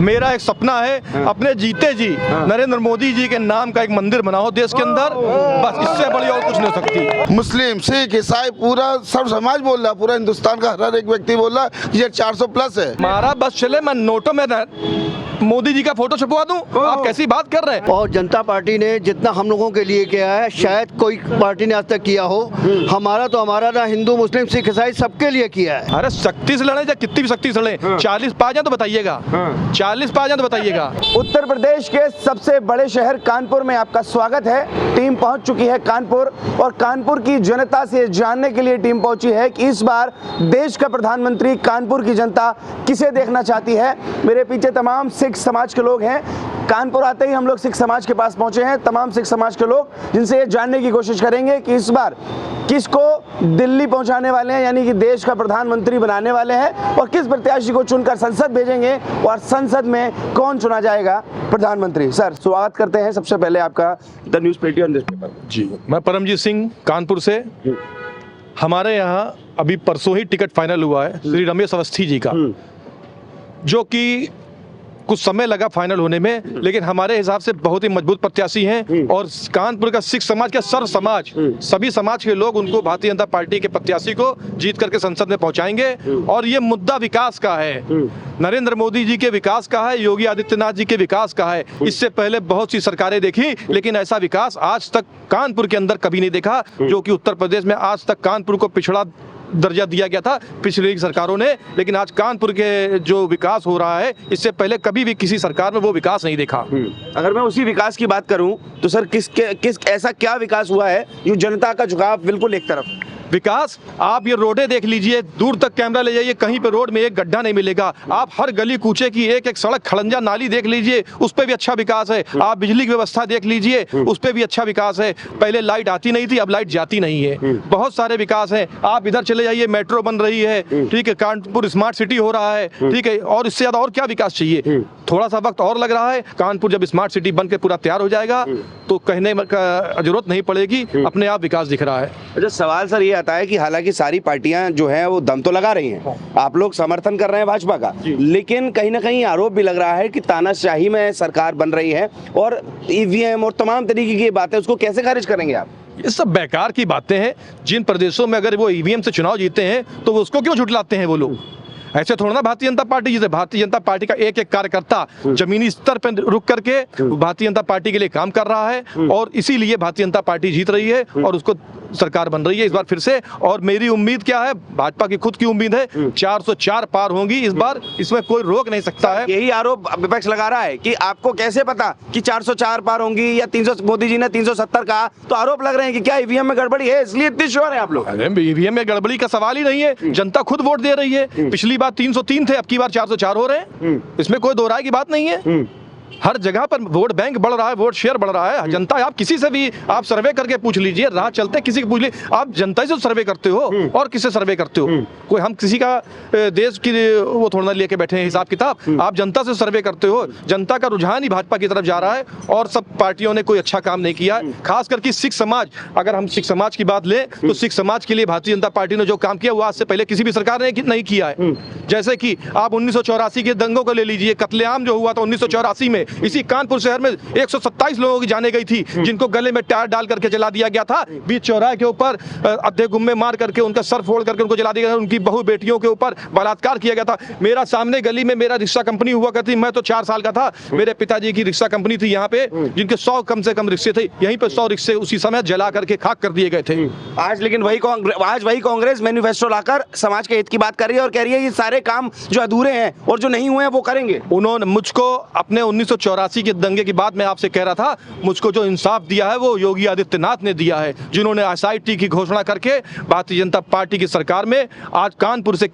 मेरा एक सपना है अपने जीते जी नरेंद्र मोदी जी के नाम का एक मंदिर बनाओ देश के अंदर, बस इससे बड़ी और कुछ नहीं हो सकती। मुस्लिम, सिख, ईसाई पूरा सब समाज बोल रहा है, पूरा हिंदुस्तान का हर एक व्यक्ति बोल रहा है कि ये 400 प्लस है। हमारा बस चले, मैं नोटों में मोदी जी का फोटो छपवा दूं? आप कैसी बात कर रहे हैं? और जनता पार्टी ने जितना हम लोगों के लिए किया है शायद कोई पार्टी ने आज तक किया हो। हमारा तो हमारा ना हिंदू मुस्लिम सिख ईसाई सबके लिए किया है। अरे शक्ति से लड़े या कितनी भी शक्ति से लड़े, 40 पा जाए तो बताइएगा, 40 पा जाए तो बताइएगा। उत्तर प्रदेश के सबसे बड़े शहर कानपुर में आपका स्वागत है। टीम पहुंच चुकी है कानपुर और कानपुर की जनता से जानने के लिए टीम पहुंची है कि इस बार देश का प्रधानमंत्री कानपुर की जनता किसे देखना चाहती है। मेरे पीछे तमाम सिख समाज के लोग हैं। कानपुर आते ही हम लोग सिख समाज के पास पहुंचे हैं, तमाम सिख समाज के लोग, जिनसे ये जानने की कोशिश करेंगे कि इस बार किसको दिल्ली पहुंचाने वाले हैं, यानी कि देश का प्रधानमंत्री बनाने वाले हैं, और किस प्रत्याशी को चुनकर संसद भेजेंगे और संसद में कौन चुना जाएगा प्रधानमंत्री। सर स्वागत करते हैं सबसे पहले आपका द न्यूज़ पेटी और न्यूज़पेपर। जी, मैं परमजीत सिंह कानपुर से। हमारे यहाँ अभी परसों ही टिकट फाइनल हुआ है श्री रमेश अवस्थी जी का, जो कि कुछ समय लगा फाइनल होने में, लेकिन हमारे हिसाब से बहुत ही मजबूत प्रत्याशी हैं। और कानपुर का सिख समाज का सर्व समाज, सभी समाज के लोग उनको भारतीय जनता पार्टी के प्रत्याशी को जीत करके संसद में पहुंचाएंगे। और ये मुद्दा विकास का है, नरेंद्र मोदी जी के विकास का है, योगी आदित्यनाथ जी के विकास का है। इससे पहले बहुत सी सरकारें देखी, लेकिन ऐसा विकास आज तक कानपुर के अंदर कभी नहीं देखा, जो कि उत्तर प्रदेश में आज तक कानपुर को पिछड़ा दर्जा दिया गया था पिछली सरकारों ने। लेकिन आज कानपुर के जो विकास हो रहा है, इससे पहले कभी भी किसी सरकार में वो विकास नहीं देखा। अगर मैं उसी विकास की बात करूं तो सर किस ऐसा क्या विकास हुआ है जो जनता का झुकाव बिल्कुल एक तरफ? विकास, आप ये रोडें देख लीजिए, दूर तक कैमरा ले जाइए, कहीं पे रोड में एक गड्ढा नहीं मिलेगा। आप हर गली कूचे की एक एक सड़क, खड़ंजा नाली देख लीजिए, उस पे भी अच्छा विकास है। आप बिजली की व्यवस्था देख लीजिए, उस पे भी अच्छा विकास है। पहले लाइट आती नहीं थी, अब लाइट जाती नहीं है। बहुत सारे विकास हैं। आप इधर चले जाइए, मेट्रो बन रही है, ठीक है, कानपुर स्मार्ट सिटी हो रहा है, ठीक है, और इससे ज्यादा और क्या विकास चाहिए? थोड़ा सा वक्त और लग रहा है। कानपुर जब स्मार्ट सिटी बन के पूरा तैयार हो जाएगा तो कहने का जरूरत नहीं पड़ेगी, अपने आप विकास दिख रहा है। अच्छा, सवाल सर ये आता है कि हालांकि सारी पार्टियां जो हैं वो दम तो लगा रही हैं, आप लोग समर्थन कर रहे हैं भाजपा का, लेकिन कहीं ना कहीं आरोप भी लग रहा है कि तानाशाही में सरकार बन रही है और ईवीएम और तमाम तरीके की बातें, उसको कैसे खारिज करेंगे आप? ये सब बेकार की बातें हैं। जिन प्रदेशों में अगर वो ईवीएम से चुनाव जीते हैं तो वो उसको क्यों झुठलाते हैं वो लोग? ऐसे थोड़ा ना भारतीय जनता पार्टी जीते। भारतीय जनता पार्टी का एक एक कार्यकर्ता जमीनी स्तर पर रुक करके भारतीय जनता पार्टी के लिए काम कर रहा है, और इसीलिए भारतीय जनता पार्टी जीत रही है और उसको सरकार बन रही है इस बार फिर से। और मेरी उम्मीद क्या है, भाजपा की खुद की उम्मीद है 404 पार होंगी इस बार, इसमें कोई रोक नहीं सकता है। यही आरोप विपक्ष लगा रहा है कि आपको कैसे पता कि 404 पार होंगी या 300, मोदी जी ने 370 कहा, तो आरोप लग रहे हैं कि क्या ईवीएम में गड़बड़ी है, इसलिए इतनी श्योर है आप लोग? अरे ईवीएम में गड़बड़ी का सवाल ही नहीं है, जनता खुद वोट दे रही है। पिछली बार 303 थे, अब की बार 404 हो रहे हैं, इसमें कोई दो राय की बात नहीं है। हर जगह पर वोट बैंक बढ़ रहा है, वोट शेयर बढ़ रहा है। जनता, आप किसी से भी आप सर्वे करके पूछ लीजिए, राह चलते किसी को पूछ लीजिए, आप जनता से सर्वे करते हो और किससे सर्वे करते हो? कोई हम किसी का देश की वो थोड़ा लेके बैठे हैं हिसाब किताब, आप जनता से सर्वे करते हो। जनता का रुझान ही भाजपा की तरफ जा रहा है और सब पार्टियों ने कोई अच्छा काम नहीं किया। खास करके सिख समाज, अगर हम सिख समाज की बात लें तो सिख समाज के लिए भारतीय जनता पार्टी ने जो काम किया वो आज से पहले किसी भी सरकार ने नहीं किया है। जैसे कि आप 1984 के दंगों को ले लीजिए, कत्लेआम जो हुआ था 1984 में, इसी कानपुर शहर में 127 लोगों की जाने गई थी, जिनको गले में टायर डाल करके जला दिया गया था। बीच चौराहे के ऊपर अद्धे गुम्मे मार करके उनका सर फोड़ करके उनको जला दिया गया था। उनकी बहु बेटियों के ऊपर बलात्कार किया गया था। मेरा सामने गली में मेरा रिक्शा कंपनी हुआ करती, मैं तो 4 साल का था, मेरे पिताजी की रिक्शा कंपनी थी यहाँ पे, जिनके 100 कम से कम रिक्शे थे, यहीं पे 100 रिक्शे उसी समय जला करके खाक कर दिए गए थे। आज लेकिन वही कांग्रेस मैनिफेस्टो लाकर समाज के हित की बात कर रही है और कह रही है ये सारे काम जो अधूरे हैं और जो नहीं हुए हैं वो करेंगे। उन्होंने मुझको अपने 1984 के दंगे की बात मैं आपसे कह रहा था, मुझको जो इंसाफ दिया है वो योगी आदित्यनाथ ने दिया है, जिन्होंने एसआईटी की घोषणा करके भारतीय जनता पार्टी की सरकार में आज कानपुर से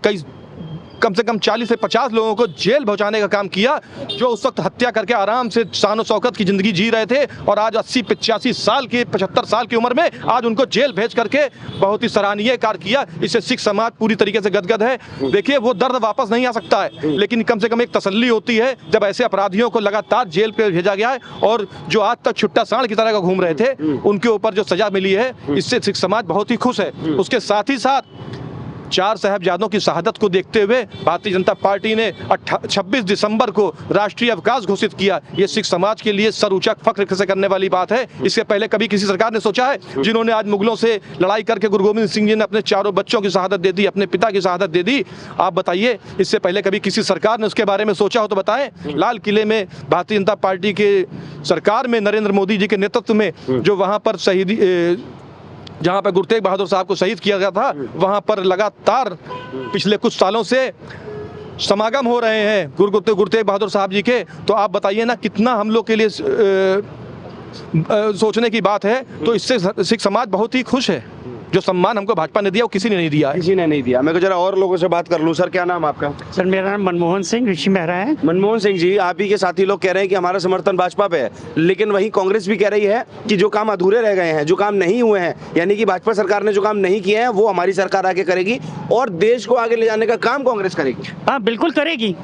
कम से कम 40 से 50 लोगों को जेल पहुंचाने का काम किया, जो उस वक्त हत्या करके आराम से शान और शौकत की जिंदगी जी रहे थे, और आज 80-85 साल की 75 साल की उम्र में आज उनको जेल भेज करके बहुत ही सराहनीय कार्य किया। इससे सिख समाज पूरी तरीके से गदगद है। देखिए, वो दर्द वापस नहीं आ सकता है, लेकिन कम से कम एक तसल्ली होती है जब ऐसे अपराधियों को लगातार जेल पे भेजा गया है, और जो आज तक छुट्टा सांड की तरह का घूम रहे थे उनके ऊपर जो सजा मिली है, इससे सिख समाज बहुत ही खुश है। उसके साथ ही साथ 4 साहबजादों की शहादत को देखते हुए भारतीय जनता पार्टी ने 26 दिसंबर को राष्ट्रीय अवकाश घोषित किया। ये सिख समाज के लिए सर ऊंचा फख्र से करने वाली बात है। इससे पहले कभी किसी सरकार ने सोचा है? जिन्होंने आज मुगलों से लड़ाई करके गुरु गोविंद सिंह जी ने अपने 4 बच्चों की शहादत दे दी, अपने पिता की शहादत दे दी। आप बताइए, इससे पहले कभी किसी सरकार ने उसके बारे में सोचा हो तो बताएं। लाल किले में भारतीय जनता पार्टी के सरकार में नरेंद्र मोदी जी के नेतृत्व में जो वहाँ पर शहीदी जहाँ पर गुरु तेग बहादुर साहब को शहीद किया गया था, वहाँ पर लगातार पिछले कुछ सालों से समागम हो रहे हैं गुरु तेग बहादुर साहब जी के। तो आप बताइए ना, कितना हम लोग के लिए सोचने की बात है। तो इससे सिख समाज बहुत ही खुश है। जो सम्मान हमको भाजपा ने दिया वो किसी ने नहीं दिया है। किसी ने नहीं दिया। मैं जरा और लोगों से बात कर लूं। सर, क्या नाम आपका? सर, मेरा नाम मनमोहन सिंह ऋषि मेहरा है। मनमोहन सिंह जी, आप ही के साथी लोग कह रहे हैं कि हमारा समर्थन भाजपा पे है, लेकिन वहीं कांग्रेस भी कह रही है कि जो काम अधूरे रह गए हैं, जो काम नहीं हुए हैं, यानी कि भाजपा सरकार ने जो काम नहीं किए हैं वो हमारी सरकार आगे करेगी और देश को आगे ले जाने का काम कांग्रेस करेगी। हाँ, बिल्कुल करेगी।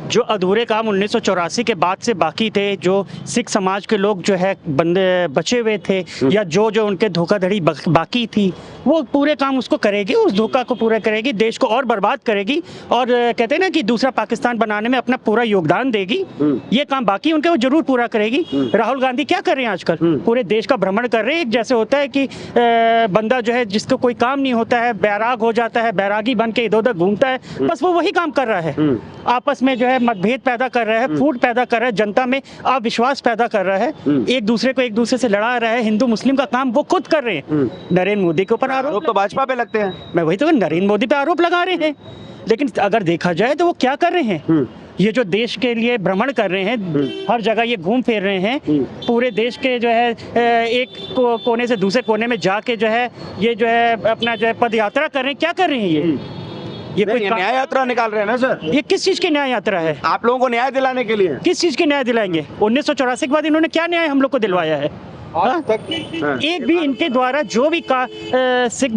जो अधूरे काम 1984 के बाद से बाकी थे, जो सिख समाज के लोग जो है बंदे बचे हुए थे, या जो उनके धोखाधड़ी बाकी थी, वो पूरे काम उसको करेगी, उस धोखा को पूरा करेगी, देश को और बर्बाद करेगी और कहते हैं ना कि दूसरा पाकिस्तान बनाने में अपना पूरा योगदान देगी। ये काम बाकी उनके वो जरूर पूरा करेगी। राहुल गांधी क्या कर रहे हैं आजकल? पूरे देश का भ्रमण कर रहे हैं। जैसे होता है कि बंदा जो है जिसको कोई काम नहीं होता है, बैराग हो जाता है, बैरागी बन के इधर उधर घूमता है, बस वो वही काम कर रहा है। आपस में जो है मतभेद पैदा कर रहा है, फूट पैदा कर रहा है, जनता में अविश्वास पैदा कर रहा है, एक दूसरे से लड़ा रहा है। हिंदू मुस्लिम का काम वो खुद कर रहे हैं। नरेंद्र मोदी के ऊपर आरोप तो भाजपा पे लगते हैं। मैं वही तो, नरेंद्र मोदी पे आरोप लगा रहे हैं, लेकिन अगर देखा जाए तो वो क्या कर रहे हैं? ये जो देश के लिए भ्रमण कर रहे हैं, हर जगह ये घूम फिर रहे हैं, पूरे देश के जो है एक कोने से दूसरे कोने में जाके जो है ये जो है अपना जो है पद यात्रा कर रहे हैं। क्या कर रहे हैं ये कोई न्याय यात्रा निकाल रहे हैं ना सर? ये किस चीज की न्याय यात्रा है? आप लोगों को न्याय दिलाने के लिए। किस चीज की न्याय दिलाएंगे? 1984 के बाद इन्होंने क्या न्याय हम लोग को दिलवाया है? एक भी इनके द्वारा जो भी सिख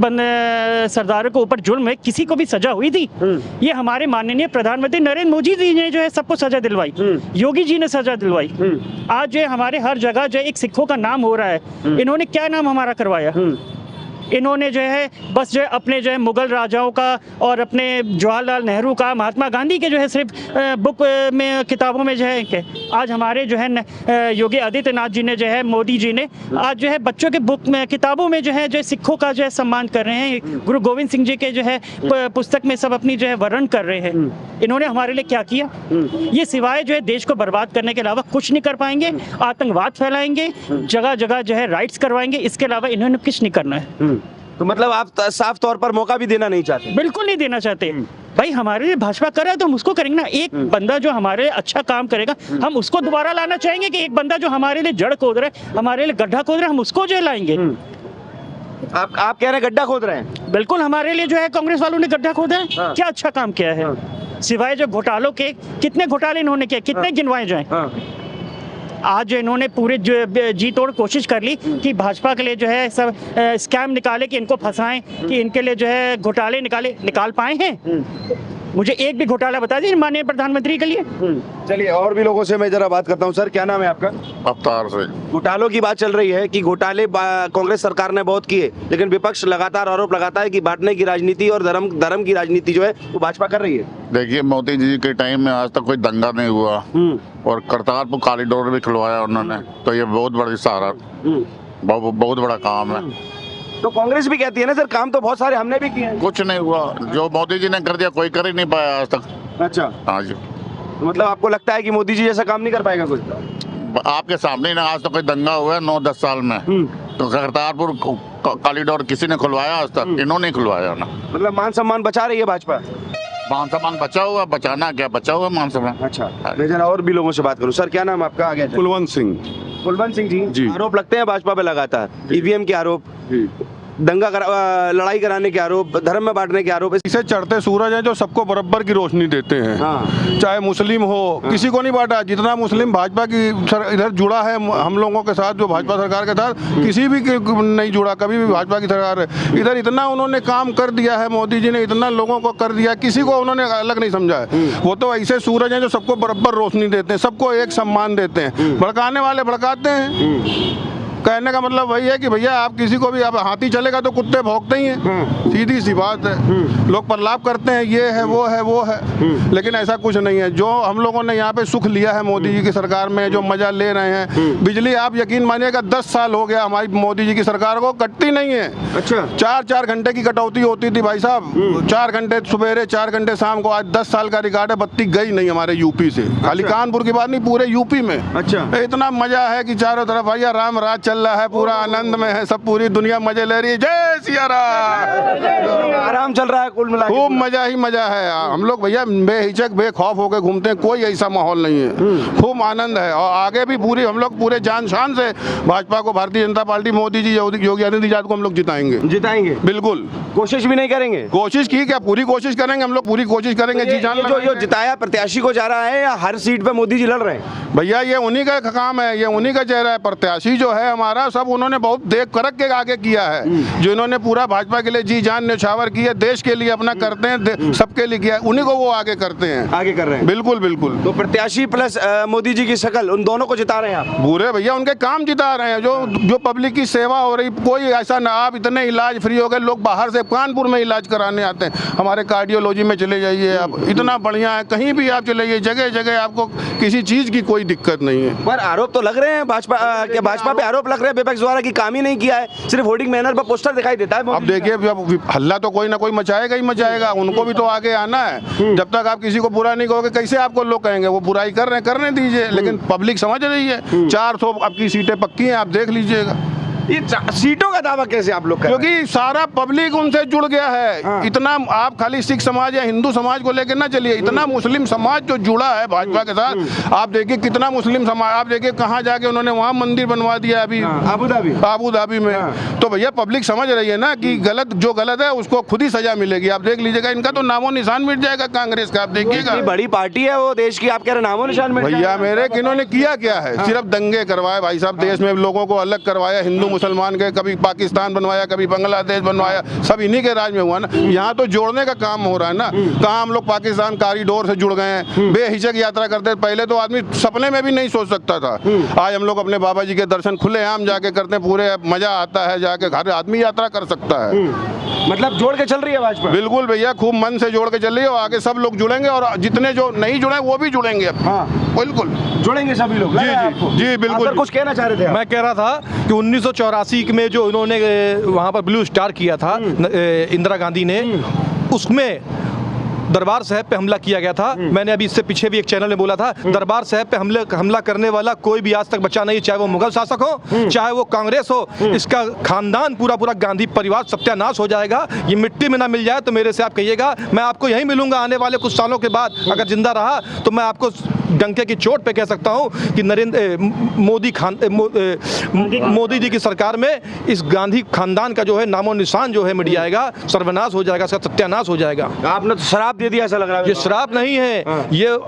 सरदारों के ऊपर जुल्म है, किसी को भी सजा हुई थी? ये हमारे माननीय प्रधानमंत्री नरेंद्र मोदी जी ने जो है सबको सजा दिलवाई, योगी जी ने सजा दिलवाई। आज जो है हमारे हर जगह जो एक सिखों का नाम हो रहा है, इन्होंने क्या नाम हमारा करवाया? इन्होंने जो है बस जो है अपने जो है मुगल राजाओं का और अपने जवाहरलाल नेहरू का, महात्मा गांधी के जो है सिर्फ बुक में किताबों में जो है, आज हमारे जो है योगी आदित्यनाथ जी ने जो है, मोदी जी ने आज जो है बच्चों के बुक में किताबों में जो है सिखों का जो है सम्मान कर रहे हैं। गुरु गोविंद सिंह जी के जो है पुस्तक में सब अपनी जो है वर्णन कर रहे हैं। इन्होंने हमारे लिए क्या किया? ये सिवाय जो है देश को बर्बाद करने के अलावा कुछ नहीं कर पाएंगे। आतंकवाद फैलाएंगे, जगह जगह जो है राइट्स करवाएंगे, इसके अलावा इन्होंने कुछ नहीं करना है। तो मतलब आप साफ तौर पर मौका भी देना नहीं चाहते? बिल्कुल नहीं देना चाहते। भाई हमारे लिए भाजपा कर रहा है तो हम उसको करेंगे ना। एक बंदा जो हमारे लिए अच्छा काम करेगा, हम उसको दोबारा लाना चाहेंगे कि एक बंदा जो हमारे लिए जड़ खोद रहा है, हमारे लिए गड्ढा खोद रहा है, हम उसको जो लाएंगे? आप कह रहे हैं गड्ढा खोद रहे हैं? बिल्कुल, हमारे लिए जो है कांग्रेस वालों ने गड्ढा खोदा है। हाँ। क्या अच्छा काम किया है? सिवाय जो घोटालों के, कितने घोटाले इन्होंने किए, कितने गिनवाए जाए? आज इन्होंने पूरे जी तोड़ कोशिश कर ली कि भाजपा के लिए जो है सब स्कैम निकाले, कि इनको फंसाएं, कि इनके लिए जो है घोटाले निकाल पाए हैं? मुझे एक भी घोटाला बता दीजिए माननीय प्रधानमंत्री के लिए। चलिए और भी लोगों से मैं जरा बात करता हूँ। सर, क्या नाम है आपका? अवतार से। घोटालों की बात चल रही है कि घोटाले कांग्रेस सरकार ने बहुत किए, लेकिन विपक्ष लगातार आरोप लगाता है कि बांटने की राजनीति और धर्म की राजनीति जो है वो भाजपा कर रही है। देखिए, मोदी जी के टाइम में आज तक कोई दंगा नहीं हुआ और करतारपुर कॉरिडोर भी खुलवाया उन्होंने, तो ये बहुत बड़ी सहारा, बहुत बड़ा काम है। तो कांग्रेस भी कहती है ना सर, काम तो बहुत सारे हमने भी किए हैं। कुछ नहीं हुआ, जो मोदी जी ने कर दिया कोई कर ही नहीं पाया आज तक। अच्छा, हाँ जी। तो मतलब आपको लगता है कि मोदी जी जैसा काम नहीं कर पाएगा कुछ? आपके सामने ना, आज तक कोई दंगा हुआ है 9-10 साल में, तो करतारपुर कॉरिडोर किसी ने खुलवाया आज तक? इन्होंने खुलवाया ना। मतलब मान सम्मान बचा रही है भाजपा? मान सम्मान बचा हुआ, बचाना क्या, बचा हुआ मान सम्मान। अच्छा, मैं जरा और भी लोगों से बात करूं। सर, क्या नाम आपका? आगे कुलवंत सिंह। कुलवंत सिंह जी। जी, आरोप लगते हैं भाजपा पे लगातार, ईवीएम के आरोप, लड़ाई कराने के आरोप, धर्म में बांटने के आरोप। इसे चढ़ते सूरज है जो सबको बराबर की रोशनी देते हैं। हाँ। चाहे मुस्लिम हो, किसी को नहीं बांटा। जितना मुस्लिम भाजपा की इधर जुड़ा है हम लोगों के साथ, जो भाजपा सरकार के साथ किसी भी नहीं जुड़ा, कभी भी भाजपा की सरकार है। इधर इतना उन्होंने काम कर दिया है, मोदी जी ने इतना लोगों को कर दिया, किसी को उन्होंने अलग नहीं समझा है। वो तो ऐसे सूरज हैं जो सबको बराबर रोशनी देते हैं, सबको एक सम्मान देते हैं। भड़काने वाले भड़काते हैं, कहने का मतलब वही है कि भैया आप किसी को भी, अब हाथी चलेगा तो कुत्ते भौंकते ही हैं, सीधी सी बात है। लोग प्रलाप करते हैं ये है वो है वो है, लेकिन ऐसा कुछ नहीं है। जो हम लोगों ने यहाँ पे सुख लिया है मोदी जी की सरकार में, जो मजा ले रहे हैं, बिजली आप यकीन मानिएगा 10 साल हो गया हमारी मोदी जी की सरकार को, कटती नहीं है। अच्छा, 4-4 घंटे की कटौती होती थी भाई साहब, 4 घंटे सुबेरे 4 घंटे शाम को। आज 10 साल का रिकॉर्ड है, बत्ती गई नहीं हमारे यूपी से, खाली कानपुर की बात नहीं पूरे यूपी में। अच्छा, इतना मजा है कि चारों तरफ भैया राम राज चल रहा है, पूरा आनंद में है, सब पूरी दुनिया मजे ले रही है। जय सिया राम। आराम चल रहा है कुल मिला के। खूब मजा ही मजा है। हम लोग भैया बेहिचक बेखौफ होकर घूमते हैं, कोई ऐसा माहौल नहीं है, खूब आनंद है। और आगे भी पूरी हम लोग पूरे जान शान से भाजपा को, भारतीय जनता पार्टी, मोदी जी, योगी आदित्यनाथ को हम लोग जिताएंगे। बिल्कुल, कोशिश भी नहीं करेंगे? कोशिश की क्या, पूरी कोशिश करेंगे हम लोग, पूरी कोशिश करेंगे। जी जान जो जिताया प्रत्याशी को जा रहा है या हर सीट पे मोदी जी लड़ रहे हैं? भैया ये उन्हीं का काम है, ये उन्हीं का चेहरा है। प्रत्याशी जो है हमारा, सब उन्होंने बहुत देख करक के आगे किया है, जो इन्होंने पूरा भाजपा के लिए जी जान न्यौछावर की है, देश के लिए अपना करते हैं, सबके लिए किया, उन्हीं को वो आगे करते हैं, आगे कर रहे हैं। बिल्कुल बिल्कुल। तो प्रत्याशी प्लस मोदी जी की शकल, उन दोनों को जिता रहे हैं आप? पूरे भैया उनके काम जिता रहे हैं, जो पब्लिक की सेवा हो रही, कोई ऐसा ना, आप इतने इलाज फ्री हो गए, लोग बाहर से कानपुर में इलाज कराने आते हैं, हमारे कार्डियोलॉजी में चले जाइए आप, इतना बढ़िया है, कहीं भी आप चले जाइए, जगह जगह आपको किसी चीज की कोई दिक्कत नहीं है। पर आरोप तो लग रहे हैं भाजपा के, भाजपा पे आरोप लग रहे हैं विपक्ष द्वारा कि काम ही नहीं किया है, सिर्फ होर्डिंग बैनर पर पोस्टर दिखाई देता है। अब देखिए, अब हल्ला तो कोई ना कोई मचाएगा ही मचाएगा, उनको भी तो आगे आना है। जब तक आप किसी को बुरा नहीं कहोगे, कैसे आपको लोग कहेंगे? वो बुराई कर रहे हैं, करने दीजिए, लेकिन पब्लिक समझ रही है। 400 आपकी सीटें पक्की हैं, आप देख लीजिएगा। ये सीटों का दावा कैसे आप लोग कर रहे हैं? क्योंकि सारा पब्लिक उनसे जुड़ गया है। इतना आप खाली सिख समाज या हिंदू समाज को लेकर ना चलिए, इतना मुस्लिम समाज जो जुड़ा है भाजपा के साथ। आप देखिए कितना मुस्लिम समाज, आप देखिए कहाँ जाके उन्होंने वहाँ मंदिर बनवा दिया अभी आबू धाबी में। तो भैया पब्लिक समझ रही है ना कि गलत, जो गलत है उसको खुद ही सजा मिलेगी। आप देख लीजिएगा, इनका तो नामो निशान मिट जाएगा कांग्रेस का। आप देखिएगा, बड़ी पार्टी है वो देश की, आप कह रहे नामो निशान मिट जाएगा? भैया मेरे इन्होंने किया क्या है? सिर्फ दंगे करवाए भाई साहब, देश में लोगों को अलग करवाया, हिंदू मुसलमान के, कभी पाकिस्तान बनवाया, कभी बांग्लादेश बनवाया, सब इन्हीं के राज में हुआ ना। यहाँ तो जोड़ने का काम हो रहा है ना। कहाँ हम लोग पाकिस्तान कॉरिडोर से जुड़ गए हैं, बेहिचक यात्रा करते। पहले तो आदमी सपने में भी नहीं सोच सकता था, आज हम लोग अपने बाबा जी के दर्शन खुलेआम जाके करते हैं, पूरे मजा आता है, जाके हर आदमी यात्रा कर सकता है। मतलब जोड़ के चल रही है भाजपा? बिल्कुल भैया, खूब मन से जोड़ के चल रही है, और आगे सब लोग जुड़ेंगे, और जितने जो नहीं जुड़े वो भी जुड़ेंगे। बिल्कुल जुड़ेंगे सभी लोग। जी बिल्कुल। कुछ कहना चाह रहे थे? मैं कह रहा था कि 1984 में जो उन्होंने वहाँ पर ब्लू स्टार किया था इंदिरा गांधी ने, उसमें दरबार साहब पे हमला किया गया था। मैंने अभी इससे पीछे भी एक चैनल में बोला था, दरबार साहब पे हमला करने वाला कोई भी आज तक बचा नहीं, चाहे वो मुगल शासक हो, चाहे वो कांग्रेस हो, इसका खानदान पूरा गांधी परिवार सत्यानाश हो जाएगा। ये मिट्टी में ना मिल जाए तो मेरे से आप कहिएगा, मैं आपको यहीं मिलूंगा आने वाले कुछ सालों के बाद, अगर जिंदा रहा तो मैं आपको डंके की चोट पे कह सकता हूं कि मोदी जी की सरकार में इस गांधी खानदान का जो है नामो निशान जो है मिट जाएगा, सर्वनाश हो जाएगा, इसका सत्यानाश हो जाएगा। आपने तो शराब दे दिया ऐसा लग रहा है। ये श्राप नहीं है, ये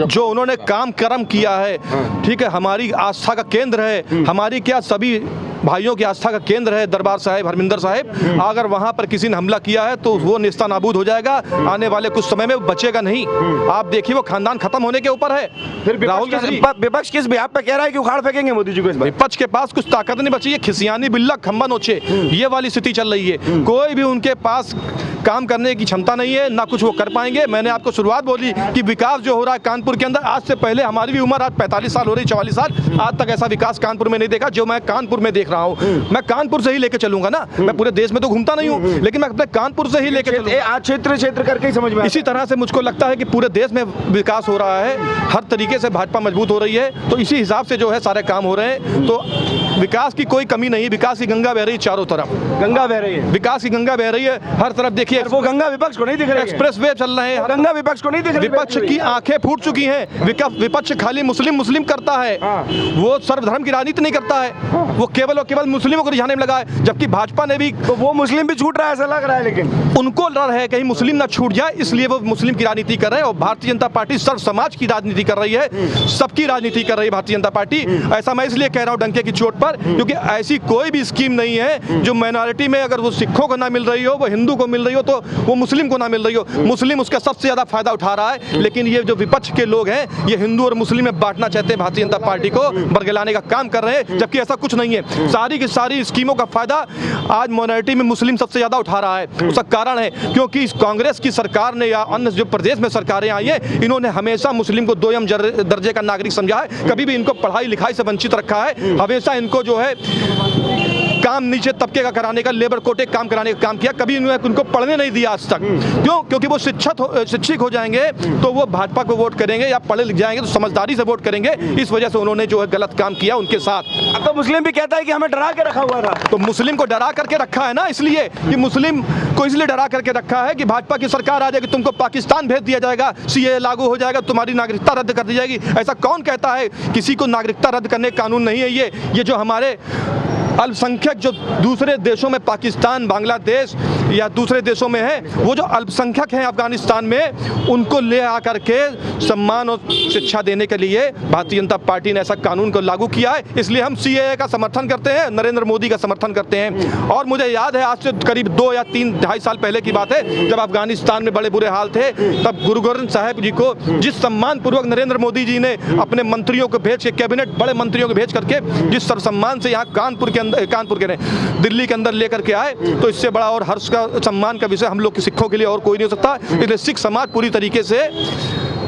जो उन्होंने काम कर्म किया है, ठीक है, हमारी आस्था का केंद्र है, हमारी क्या सभी भाइयों की आस्था का केंद्र है दरबार साहिब, हरमिंदर साहिब। अगर वहां पर किसी ने हमला किया है तो वो नेस्ता नाबूद हो जाएगा, आने वाले कुछ समय में बचेगा नहीं। आप देखिए वो खानदान खत्म होने के ऊपर है। फिर विपक्ष किस बिहार पे कह रहा है कि उखाड़ फेंकेंगे मोदी जी को? इस बार विपक्ष के पास कुछ ताकत नहीं बची है, खिसियानी बिल्ला खंबा नोचे, ये वाली स्थिति चल रही है। कोई भी उनके पास काम करने की क्षमता नहीं है, ना कुछ वो कर पाएंगे। मैंने आपको शुरुआत बोली कि विकास जो हो रहा है कानपुर के अंदर, आज से पहले हमारी भी उम्र आज 45 साल हो रही, 44 साल, आज तक ऐसा विकास कानपुर में नहीं देखा जो मैं कानपुर में देख रहा हूँ। मैं कानपुर से ही लेके चलूंगा ना, मैं पूरे देश में तो घूमता नहीं हूँ, लेकिन मैं अपने कानपुर से ही लेके चलूंगा। क्षेत्र करके ही समझ में इसी तरह से मुझको लगता है कि पूरे देश में विकास हो रहा है, हर तरीके से भाजपा मजबूत हो रही है, तो इसी हिसाब से जो है सारे काम हो रहे हैं। तो विकास की कोई कमी नहीं, विकास की गंगा बह रही है, चारों तरफ गंगा बह रही है, विकास की गंगा बह रही है हर तरफ। देखिए वो गंगा विपक्ष को नहीं दिख रही, एक्सप्रेस वे चल रहे हैं, गंगा विपक्ष को नहीं दिख रही। विपक्ष की आंखें फूट चुकी हैं। विपक्ष खाली मुस्लिम करता है, वो सर्वधर्म की राजनीति नहीं करता है, वो केवल और केवल मुस्लिमों को रिझाने में लगा है। जबकि भाजपा ने भी, तो वो मुस्लिम भी छूट रहा है ऐसा लग रहा है, लेकिन उनको डर है कहीं मुस्लिम ना छूट जाए, इसलिए वो मुस्लिम की राजनीति कर रहे हैं। और भारतीय जनता पार्टी सर्व समाज की राजनीति कर रही है, सबकी राजनीति कर रही है भारतीय जनता पार्टी। ऐसा मैं इसलिए कह रहा हूँ डंके की चोट पर पर, क्योंकि ऐसी कोई भी स्कीम नहीं है जो माइनॉरिटी में अगर वो सिखों को ना मिल रही हो, वो हिंदू को मिल रही हो, तो वो मुस्लिम को ना मिल रही हो। मुस्लिम उसका सबसे ज़्यादा फायदा उठा रहा है, लेकिन ये जो विपक्ष के लोग हैं ये हिंदू और मुस्लिम में बांटना चाहते हैं, भारतीय जनता पार्टी को बरगलाने का काम कर रहे हैं, जबकि ऐसा कुछ नहीं है। सारी की सारी स्कीमों का फायदा आज माइनॉरिटी में मुस्लिम सबसे ज़्यादा उठा रहा है। उसका कारण है क्योंकि इस कांग्रेस की सरकार ने या अन्य जो प्रदेश में सरकारें आई है, इन्होंने हमेशा मुस्लिम को दोयम दर्जे का नागरिक समझा है, कभी भी इनको पढ़ाई लिखाई से वंचित रखा है, हमेशा इनको जो है काम नीचे तबके का कराने का, लेबर कोटे काम कराने का काम किया, कभी उनको पढ़ने नहीं दिया आज तक। क्यों? क्योंकि वो शिक्षित हो जाएंगे तो वो भाजपा को वोट करेंगे, या पढ़े लिख जाएंगे तो समझदारी से वोट करेंगे। इस वजह से उन्होंने जो है गलत काम किया उनके साथ। अब तो मुस्लिम भी कहता है कि हमें डरा के रखा हुआ था। तो मुस्लिम को डरा करके रखा है ना, इसलिए कि मुस्लिम को इसलिए डरा करके रखा है कि भाजपा की सरकार आ जाएगी, तुमको पाकिस्तान भेज दिया जाएगा, सीए लागू हो जाएगा, तुम्हारी नागरिकता रद्द कर दी जाएगी। ऐसा कौन कहता है? किसी को नागरिकता रद्द करने का कानून नहीं है। ये जो हमारे अल्पसंख्यक जो दूसरे देशों में, पाकिस्तान, बांग्लादेश या दूसरे देशों में है, वो जो अल्पसंख्यक हैं अफगानिस्तान में, उनको ले आकर के सम्मान और शिक्षा देने के लिए भारतीय जनता पार्टी ने ऐसा कानून को लागू किया है। इसलिए हम सीएए का समर्थन करते हैं, नरेंद्र मोदी का समर्थन करते हैं। और मुझे याद है आज से करीब 2 या 3-2.5 साल पहले की बात है, जब अफगानिस्तान में बड़े बुरे हाल थे, तब गुरु गोविंद साहब जी को जिस सम्मान पूर्वक नरेंद्र मोदी जी ने अपने मंत्रियों को भेज के, कैबिनेट बड़े मंत्रियों को भेज करके जिस सर्वसम्मान से यहाँ कानपुर के दिल्ली के अंदर लेकर के आए, तो इससे बड़ा और हर्ष का, सम्मान का विषय हम लोग के सिखों के लिए और कोई नहीं हो सकता। इसलिए सिख समाज पूरी तरीके से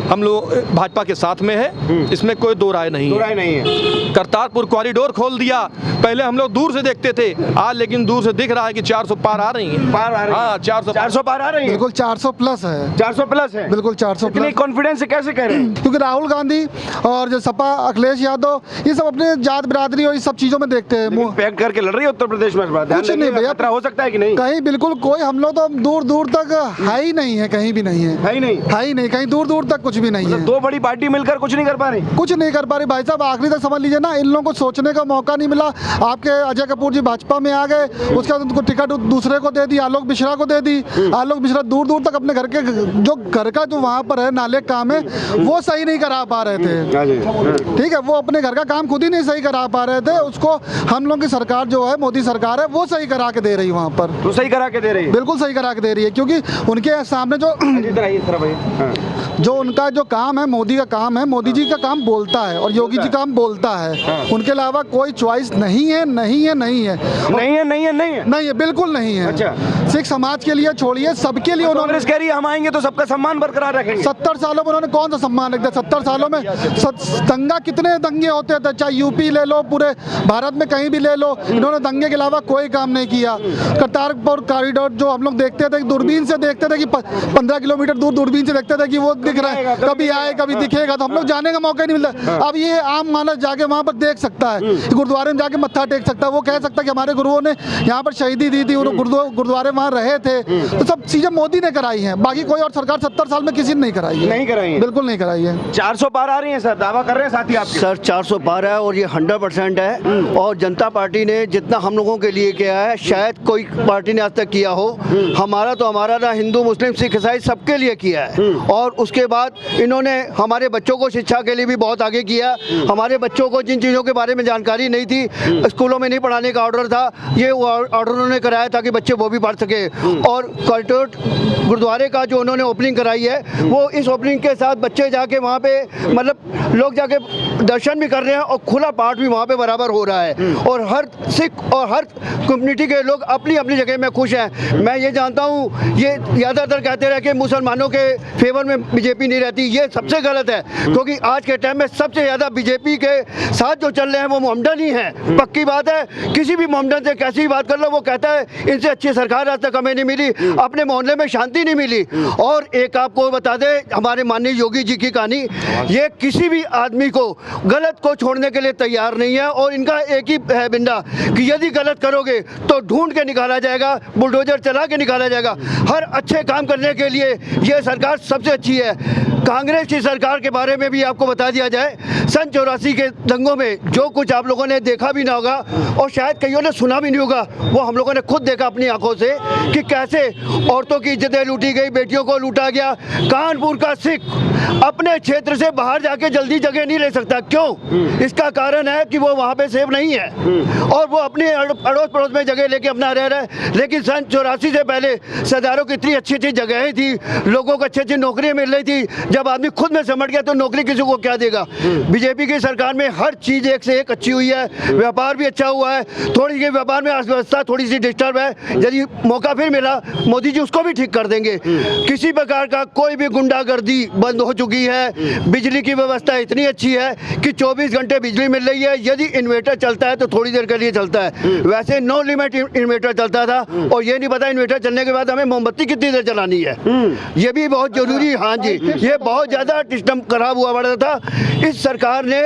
हम लोग भाजपा के साथ में है, इसमें कोई दो राय नहीं है। करतारपुर कॉरिडोर खोल दिया, पहले हम लोग दूर से देखते थे, आज लेकिन दूर से दिख रहा है कि 400 पार आ रही है। हाँ, 400 पार आ रही है। बिल्कुल 400 प्लस है। 400 प्लस है। बिल्कुल 400 इतनी प्लस। कॉन्फिडेंस से कैसे कह रहे हैं? क्योंकि राहुल गांधी और जो सपा, अखिलेश यादव, ये सब अपने जात बिरादरी और इस सब चीजों में देखते हैं। पैक करके लड़ रही है उत्तर प्रदेश में इस बार। कुछ नहीं भैया, खतरा हो सकता है कि नहीं? कहीं बिल्कुल कोई, हम लोग तो दूर दूर तक है ही नहीं है, कहीं भी नहीं है, है ही नहीं, कहीं दूर दूर तक कुछ भी नहीं है। दो बड़ी पार्टी मिलकर कुछ नहीं कर पा रही। कुछ नहीं कर पा रही भाई साहब, आखिरी तक समझ लीजिए ना, इन लोगों को सोचने का मौका नहीं मिला। आपके अजय कपूर जी भाजपा में आ गए, उसके बाद उनको टिकट दूसरे को दे दी, आलोक मिश्रा को दे दी। आलोक मिश्रा दूर दूर तक अपने घर का जो वहाँ पर है नाले काम है, वो सही नहीं करा पा रहे थे। ठीक है, वो अपने घर का काम खुद ही नहीं सही करा पा रहे थे, उसको हम लोग की सरकार जो है, मोदी सरकार है, वो सही करा के दे रही है वहाँ पर। तो सही करा के दे रही है, बिल्कुल सही करा के दे रही है, क्योंकि उनके सामने जो उनका जो काम है, मोदी का काम है, मोदी जी का काम बोलता है और योगी जी काम बोलता है, उनके अलावा कोई चॉइस नहीं है, नहीं है, नहीं है, नहीं है, नहीं है, नहीं है, नहीं है, बिल्कुल नहीं है। अच्छा, सिख समाज के लिए छोड़िए, सबके लिए उन्होंने, कांग्रेस कह रही है हम आएंगे तो सबका सम्मान बरकरार रखेंगे। 70 सालों में उन्होंने कौन सा सम्मान रख दिया? 70 सालों में दंगा, कितने दंगे होते थे, चाहे यूपी ले लो, पूरे भारत में कहीं भी ले लो, इन्होंने दंगे के अलावा कोई काम नहीं किया। करतारपुर कॉरिडोर जो हम लोग देखते थे, दूरबीन से देखते थे कि 15 किलोमीटर दूर दूरबीन से देखते थे कि वो दिख रहा है, कभी आए कभी दिखेगा, तो हम लोग जाने का मौका नहीं मिलता। अब ये आम मानव जाके वहाँ पर देख सकता है, गुरुद्वारे में जाके मत्था टेक सकता है, वो कह सकता है कि हमारे गुरुओं ने यहाँ पर शहीदी दी थी, गुरुद्वारे वहाँ रहे थे। तो सब चीजें मोदी ने कराई हैं, बाकी कोई और सरकार 70 साल में किसी ने नहीं कराई है। नहीं कराई है, बिल्कुल नहीं कराई है। 400 पार आ रही है सर, दावा कर रहे हैं साथी आपके। सर 400 पार है और ये 100% है, और जनता पार्टी ने जितना हम लोगों के लिए किया है शायद कोई पार्टी ने आज तक किया हो। हमारा तो हमारा ना, हिंदू मुस्लिम सिख ईसाई सबके लिए किया है। और उसके बाद इन्होंने हमारे बच्चों को शिक्षा के लिए भी बहुत आगे किया। हमारे बच्चों को जिन चीज़ों के बारे में जानकारी नहीं थी, स्कूलों में नहीं पढ़ाने का ऑर्डर था, ये ऑर्डर उन्होंने कराया ताकि बच्चे वो भी पढ़ सके। और कॉरिडोर गुरुद्वारे का जो उन्होंने ओपनिंग कराई है, वो इस ओपनिंग के साथ बच्चे जाके वहाँ पे, मतलब लोग जाके दर्शन भी कर रहे हैं और खुला पाठ भी वहाँ पे बराबर हो रहा है। और हर सिख और हर कम्युनिटी के लोग अपनी अपनी जगह में खुश हैं। मैं ये जानता हूँ, ये ज़्यादातर कहते रहे कि मुसलमानों के फेवर में बीजेपी नहीं रहती, ये सबसे गलत है, क्योंकि आज के टाइम में सबसे ज़्यादा बीजेपी के साथ जो चल रहे हैं वो मोहम्मदन ही हैं। पक्की बात है, किसी भी मोहम्मदन से कैसी भी बात कर लो, वो कहता है इनसे अच्छी सरकार आज तक हमें नहीं मिली, अपने मोहल्ले में शांति नहीं मिली। और एक आपको बता दे, हमारे माननीय योगी जी की कहानी, ये किसी भी आदमी को, गलत को छोड़ने के लिए तैयार नहीं है। और इनका एक ही है बिंदा कि यदि गलत करोगे तो ढूंढ के निकाला जाएगा, बुलडोजर चला के निकाला जाएगा। हर अच्छे काम करने के लिए ये सरकार सबसे अच्छी है। कांग्रेस की सरकार के बारे में भी आपको बता दिया जाए, सन 84 के दंगों में जो कुछ आप लोगों ने देखा भी ना होगा और शायद कईयों ने सुना भी नहीं होगा, वो हम लोगों ने खुद देखा अपनी आंखों से कि कैसे औरतों की इज्जतें लूटी गई, बेटियों को लूटा गया। कानपुर का सिख अपने क्षेत्र से बाहर जाके जल्दी जगह नहीं ले सकता। क्यों? इसका कारण है कि वो वहाँ पे सेफ नहीं है और वो अपने अड़ोस पड़ोस में जगह लेके अपना रह रहा है। लेकिन सन 84 से पहले सरदारों की इतनी अच्छी अच्छी जगहें थी, लोगों को अच्छी अच्छी नौकरियां मिल रही थी। जब आदमी खुद में समझ गया तो नौकरी किसी को क्या देगा। बीजेपी की सरकार में हर चीज एक से एक अच्छी हुई है, व्यापार भी अच्छा हुआ है, थोड़ी सी व्यापार में अर्थव्यवस्था थोड़ी सी डिस्टर्ब है, यदि मौका फिर मिला मोदी जी उसको भी ठीक कर देंगे। किसी प्रकार का कोई भी गुंडागर्दी बंद हो चुकी है। बिजली की व्यवस्था इतनी अच्छी है कि 24 घंटे बिजली मिल रही है। यदि इन्वर्टर चलता है तो थोड़ी देर के लिए चलता है, वैसे नो लिमिट इन्वर्टर चलता था और ये नहीं पता इन्वर्टर चलने के बाद हमें मोमबत्ती कितनी देर चलानी है, ये भी बहुत जरूरी। हाँ जी, ये बहुत ज्यादा सिस्टम खराब हुआ पड़ा था। इस सरकार ने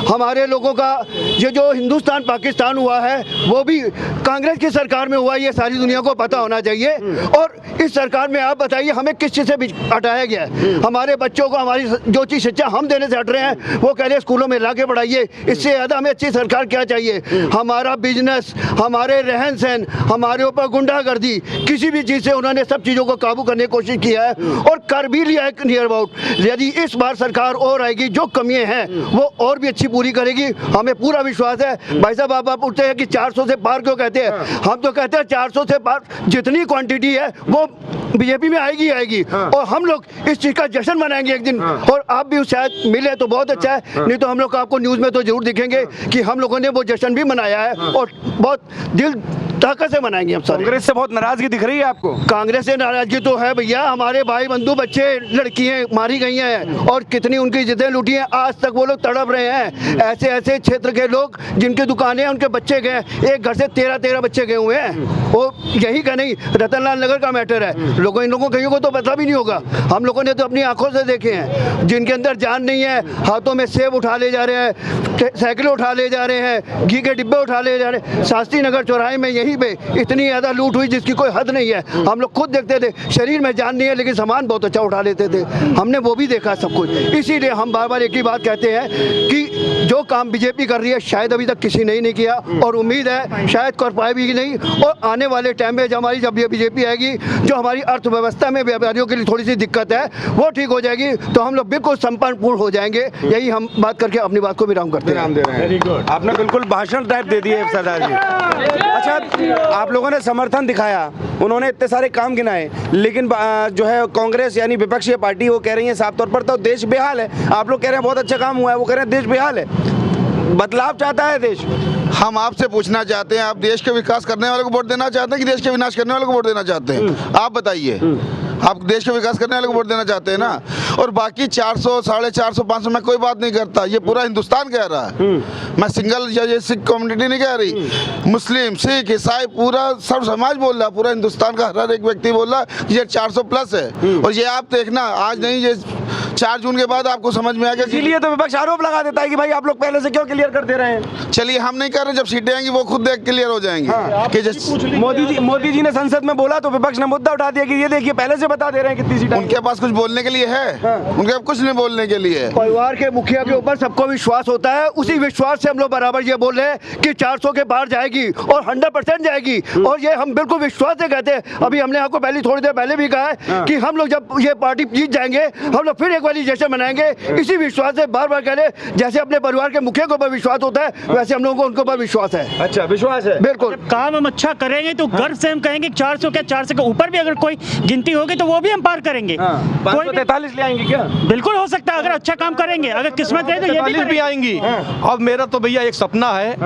हमारे लोगों का ये जो हिंदुस्तान पाकिस्तान हुआ है वो भी कांग्रेस की सरकार में हुआ, ये सारी दुनिया को पता होना चाहिए। और इस सरकार में आप बताइए हमें किस चीज से हटाया गया है? हमारे बच्चों को हमारी जो चीज शिक्षा हम देने से हट रहे हैं वो कह रहे हैं स्कूलों में ला के पढ़ाइए। इससे ज्यादा हमें अच्छी सरकार क्या चाहिए? हमारा बिजनेस, हमारे रहन सहन, हमारे ऊपर गुंडागर्दी, किसी भी चीज से उन्होंने सब चीजों को काबू करने की कोशिश की है और कर भी लिया है नियर अबाउट। यदि इस बार सरकार और आएगी, जो कमियां हैं वो और भी अच्छी पूरी करेगी, हमें पूरा विश्वास है। भाई साहब आप पूछते हैं कि 400 से पार क्यों कहते हैं? हम तो कहते हैं 400 से पार जितनी क्वांटिटी है वो बीजेपी में आएगी आएगी और हम लोग इस चीज का जश्न मनाएंगे एक दिन। और आप भी शायद मिले तो बहुत अच्छा है, नहीं तो हम लोग आपको न्यूज में तो जरूर दिखेंगे कि हम लोगों ने वो जश्न भी मनाया है और बहुत दिल ताकत से मनाएंगे हम सब। कांग्रेस से बहुत नाराजगी दिख रही है आपको? कांग्रेस से नाराजगी तो है भैया, हमारे भाई बंधु बच्चे लड़कियां मारी गई हैं और कितनी उनकी इज्जतें लूटी हैं, आज तक वो लोग तड़प रहे हैं। ऐसे ऐसे क्षेत्र के लोग जिनकी दुकानें हैं उनके बच्चे गए, एक घर से 13 बच्चे गए हुए हैं। वो यही का नहीं, रतनलाल नगर का मैटर है। लोगों इन लोगों कहीं को तो पता भी नहीं होगा, हम लोगों ने तो अपनी आंखों से देखे हैं। जिनके अंदर जान नहीं है, हाथों में सेब उठा ले जा रहे हैं, साइकिल उठा ले जा रहे हैं, घी के डिब्बे उठा ले जा रहे हैं। शास्त्री नगर चौराहे में यहीं पे इतनी ज्यादा लूट हुई जिसकी कोई हद नहीं है। हम लोग खुद देखते थे, शरीर में जान नहीं है लेकिन सामान बहुत अच्छा उठा लेते थे, हमने वो भी देखा सब कुछ। इसीलिए हम बार बार एक ही बात कहते हैं कि जो काम बीजेपी कर रही है शायद अभी तक किसी ने नहीं किया और उम्मीद है शायद कर पाए भी नहीं। और आने वाले टाइम में जब ये बीजेपी आएगी, जो हमारी अर्थव्यवस्था में व्यापारियों के लिए थोड़ी सी दिक्कत है वो ठीक हो जाएगी, तो हम लोग बिल्कुल संपन्नपूर्ण हो जाएंगे। यही हम बात करके अपनी बात को विराम करते हैं। आपने बिल्कुल भाषण टाइप दे दिए सरदार जी। अच्छा, आप लोगों ने समर्थन दिखाया, उन्होंने इतने सारे काम गिनाए, लेकिन जो है कांग्रेस यानी विपक्षी पार्टी वो कह रही है साफ तौर पर तो देश बेहाल है। आप लोग कह रहे हैं बहुत अच्छा काम हुआ है, वो कह रहे हैं देश बेहाल है। बदलाव चाहता है देश। हम आपसे पूछना चाहते हैं, आप देश के विकास करने वाले को वोट देना चाहते हैं कि देश के विनाश करने वाले को वोट देना चाहते हैं? आप बताइए, आप देश के विकास करने वाले को वोट देना चाहते हैं ना? और बाकी 400, 450, 500 मैं कोई बात नहीं करता, ये पूरा हिंदुस्तान कह रहा है। मैं सिंगल ये सिख कम्युनिटी नहीं कह रही, मुस्लिम, सिख, ईसाई, पूरा सर्व समाज बोल रहा है, पूरा हिंदुस्तान का हर एक व्यक्ति बोल रहा है ये 400 प्लस है। और ये आप देखना, आज नहीं, ये 4 जून के बाद आपको समझ में आ गया। इसीलिए तो विपक्ष आरोप लगा देता है कि भाई आप लोग पहले से क्यों क्लियर कर दे रहे हैं। चलिए हम नहीं कर रहे, जब सीटें आएंगी वो खुद देख क्लियर हो जाएंगी। कि मोदी जी ने संसद में बोला तो विपक्ष ने मुद्दा उठा दिया कि ये देखिए पहले से बता दे रहे हैं कितनी सीटें। उनके पास कुछ बोलने के लिए है? उनके पास कुछ नहीं बोलने के लिए। परिवार के मुखिया के ऊपर सबको विश्वास होता है, उसी विश्वास से हम लोग बराबर ये बोल रहे हैं कि 400 के पार जाएगी और 100% जाएगी। और ये हम बिल्कुल विश्वास से कहते हैं। अभी हमने आपको पहले थोड़ी देर पहले भी कहा है कि हम लोग जब ये पार्टी जीत जाएंगे हम लोग फिर एक बार जश्न मनाएंगे। इसी विश्वास से बार बार कह रहे, जैसे अपने परिवार के मुखिया के ऊपर विश्वास होता है वैसे हम लोगों को उनके ऊपर विश्वास है। अच्छा, विश्वास है बिल्कुल। काम हम अच्छा करेंगे तो गर्व से हम कहेंगे 400 क्या 400 के ऊपर भी अगर कोई गिनती होगी तो वो भी हम पार करेंगे। 543 ले आएंगे क्या? बिल्कुल हो सकता है, अगर अच्छा काम करेंगे, अगर किस्मत है तो ये भी आएंगी। अब मेरा तो भैया एक सपना है,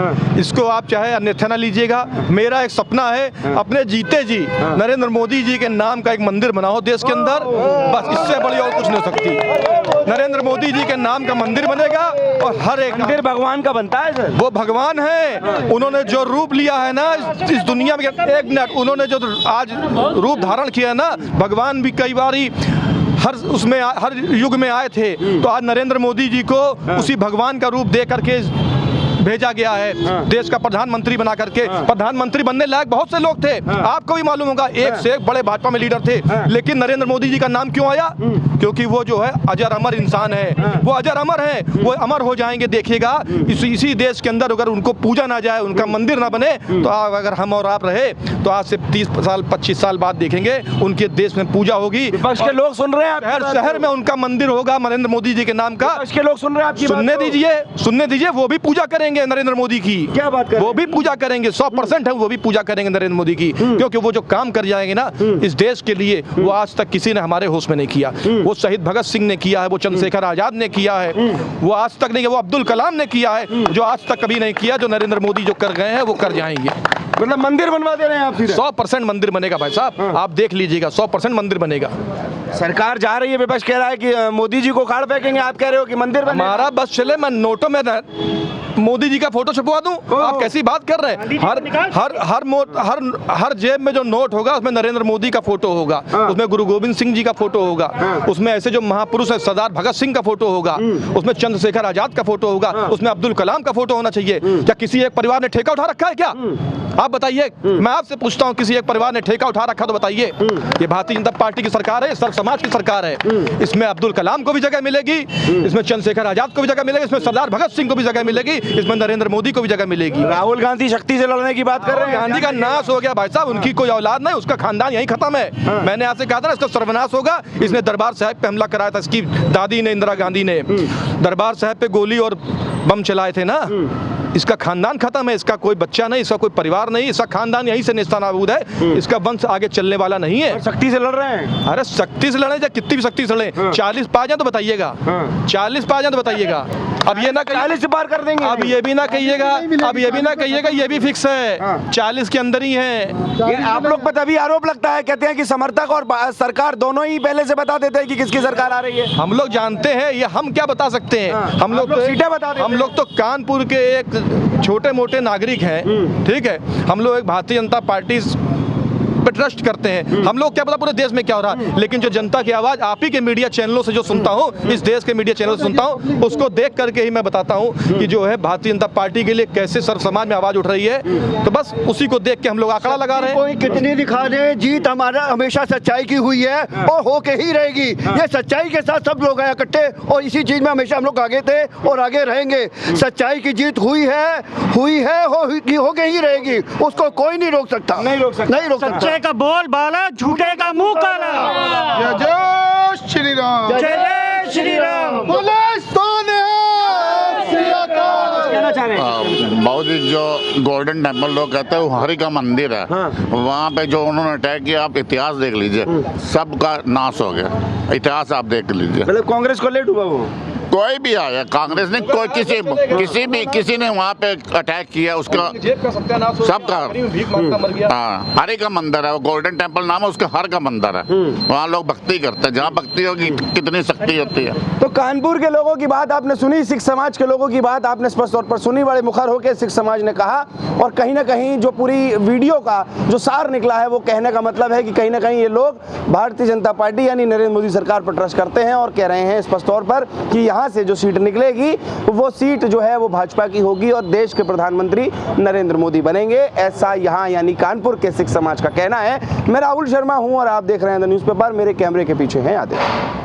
इसको आप चाहे अन्यथा ना लीजिएगा, मेरा एक सपना है अपने जीते जी नरेंद्र मोदी जी के नाम का एक मंदिर बनाओ देश के अंदर, बस इससे बड़ी और कुछ नहीं हो सकती। नरेंद्र मोदी जी के नाम का मंदिर बनेगा और हर एक मंदिर भगवान का बनता है सर। वो भगवान है, उन्होंने जो रूप लिया है ना इस दुनिया में, एक मिनट, उन्होंने जो आज रूप धारण किया ना, भगवान भी कई बार हर उसमें हर युग में आए थे, तो आज नरेंद्र मोदी जी को उसी भगवान का रूप दे करके भेजा गया है देश का प्रधानमंत्री बना करके। प्रधानमंत्री बनने लायक बहुत से लोग थे, आपको भी मालूम होगा, एक से एक बड़े भाजपा में लीडर थे, लेकिन नरेंद्र मोदी जी का नाम क्यों आया? क्योंकि वो जो है अजर अमर इंसान है, वो अजर अमर है, वो अमर हो जाएंगे। देखिएगा इसी देश के अंदर अगर उनको पूजा ना जाए, उनका मंदिर ना बने, तो अगर हम और आप रहे तो आज से 30 साल 25 साल बाद देखेंगे उनके देश में पूजा होगी। विपक्ष के लोग सुन रहे हैं, हर शहर में उनका मंदिर होगा नरेंद्र मोदी जी के नाम का। विपक्ष के लोग सुन रहे हैं आपकी बात को? सुनने दीजिए, वो भी पूजा करेंगे नरेंद्र मोदी की। क्या बात कर रहे हैं? वो भी पूजा करेंगे, 100% है, वो भी पूजा करेंगे नरेंद्र मोदी की, क्योंकि वो जो काम कर जाएंगे ना इस देश के लिए, वो आज तक किसी ने हमारे होश में नहीं किया। वो शहीद भगत सिंह ने किया है, वो चंद्रशेखर आजाद ने किया है, वो आज तक नहीं, वो अब्दुल कलाम ने किया है, जो आज तक कभी नहीं किया, जो नरेंद्र मोदी जो कर गए हैं वो कर जाएंगे। मतलब मंदिर बनवा दे रहे हैं आप सीधे? 100% मंदिर बनेगा भाई साहब, आप देख लीजिएगा, 100% मंदिर बनेगा। सरकार जा रही है, विपक्ष कह रहा है कि मोदी जी को उखाड़ फेंकेंगे, आप कह रहे हो कि मंदिर बनेगा। हमारा बस चले, मैं नोटों में मोदी जी का फोटो छपवा दूं? आप कैसी बात कर रहे हैं? हर जेब में जो नोट होगा उसमें नरेंद्र मोदी का फोटो होगा, उसमें गुरु गोविंद सिंह जी का फोटो होगा, उसमें ऐसे जो महापुरुष है सरदार भगत सिंह का फोटो होगा, उसमें चंद्रशेखर आजाद का फोटो होगा, उसमें अब्दुल कलाम का फोटो होना चाहिए। क्या किसी एक परिवार ने ठेका उठा रखा है क्या? आप बताइए, मैं आपसे पूछता हूँ, किसी एक परिवार ने ठेका उठा रखा तो बताइए। ये भारतीय जनता पार्टी की सरकार है, सर्व समाज की सरकार है, इसमें अब्दुल कलाम को भी जगह मिलेगी, इसमें चंद्रशेखर आजाद को भी जगह मिलेगी, इसमें सरदार भगत सिंह को भी जगह मिलेगी, इसमें नरेंद्र मोदी को भी जगह मिलेगी। राहुल गांधी शक्ति से लड़ने की बात कर रहे हैं। गांधी का नाश हो गया भाई साहब, उनकी कोई औलाद नहीं, उसका खानदान यही खत्म है। मैंने आपसे कहा था ना, इसका सर्वनाश होगा। इसने दरबार साहब पे हमला कराया था, इसकी दादी ने, इंदिरा गांधी ने दरबार साहब पे गोली और बम चलाए थे ना, इसका खानदान खत्म है, इसका कोई बच्चा नहीं, इसका कोई परिवार नहीं, इसका खानदान यहीं से नेस्तनाबूद है, इसका वंश आगे चलने वाला नहीं है। शक्ति से लड़ रहे हैं। अरे शक्ति से लड़े या कितनी भी शक्ति से लड़े, 40 पा जाए तो बताइएगा, 40 पा जाए तो बताइएगा। अब ये ना 40 पार कर देंगे। अब ये भी ना कहिएगा, अब ये भी ना कहिएगा, ये भी फिक्स है, 40 के अंदर ही है। आप लोग पर तभी आरोप लगता है, कहते हैं कि समर्थक और सरकार दोनों ही पहले से बता देते हैं कि किसकी सरकार आ रही है। हम लोग जानते हैं, ये हम क्या बता सकते हैं? हम लोग तो सीटें बता देते हैं। हम लोग तो कानपुर के एक छोटे मोटे नागरिक हैं, ठीक है, हम लोग एक भारतीय जनता पार्टी पे ट्रस्ट करते हैं। हम लोग क्या पता पूरे देश में क्या हो रहा है, लेकिन जो जनता की आवाज आप ही के मीडिया चैनलों से जो सुनता हूँ, इस देश के मीडिया चैनलों से सुनता हूँ, उसको देख करके ही मैं बताता हूँ कि जो है भारतीय जनता पार्टी के लिए कैसे सर्व समाज में आवाज उठ रही है। तो बस उसी को देख के हम लोग आंकड़ा लगा रहे हैं। कोई कितनी दिखा दे, जीत हमारा हमेशा सच्चाई की हुई है और हो के ही रहेगी। ये सच्चाई के साथ सब लोग हैं इकट्ठे, और इसी चीज में हमेशा हम लोग आगे थे और आगे रहेंगे। सच्चाई की जीत हुई है, हो के ही रहेगी, उसको कोई नहीं रोक सकता, नहीं रोक सकता। सच्चाई का बोल बाला, झूठे का मुंह काला। जय श्री राम, जय श्री राम। कहना चाह रहे हैं बहुत ही जो गोल्डन टेम्पल लोग कहते हैं, वो हरि का मंदिर है, वहाँ पे जो उन्होंने अटैक किया, आप इतिहास देख लीजिए, सबका नाश हो गया। इतिहास आप देख लीजिए। मतलब कांग्रेस को ले डूबा वो। कोई भी आया, कांग्रेस ने कोई किसी ने वहाँ पे अटैक किया, उसका सबका हरि का मंदिर है, वो गोल्डन टेम्पल नाम है, उसका हर का मंदिर है, वहाँ लोग भक्ति करते हैं। जहाँ भक्ति होगी कितनी शक्ति होती है। तो कानपुर के लोगों की बात आपने सुनी, सिख समाज के लोगों की बात आपने स्पष्ट तौर पर सुनी, बड़े मुखर होकर सिख समाज ने कहा, और कहीं ना कहीं जो पूरी वीडियो का जो सार निकला है, वो कहने का मतलब है कि कहीं ना कहीं ये लोग भारतीय जनता पार्टी यानी नरेंद्र मोदी सरकार पर ट्रस्ट करते हैं, और कह रहे हैं स्पष्ट तौर पर कि यहाँ से जो सीट निकलेगी वो सीट जो है वो भाजपा की होगी और देश के प्रधानमंत्री नरेंद्र मोदी बनेंगे। ऐसा यहाँ यानी कानपुर के सिख समाज का कहना है। मैं राहुल शर्मा हूँ और आप देख रहे हैं द न्यूज़पेपर। मेरे कैमरे के पीछे हैं आदित्य।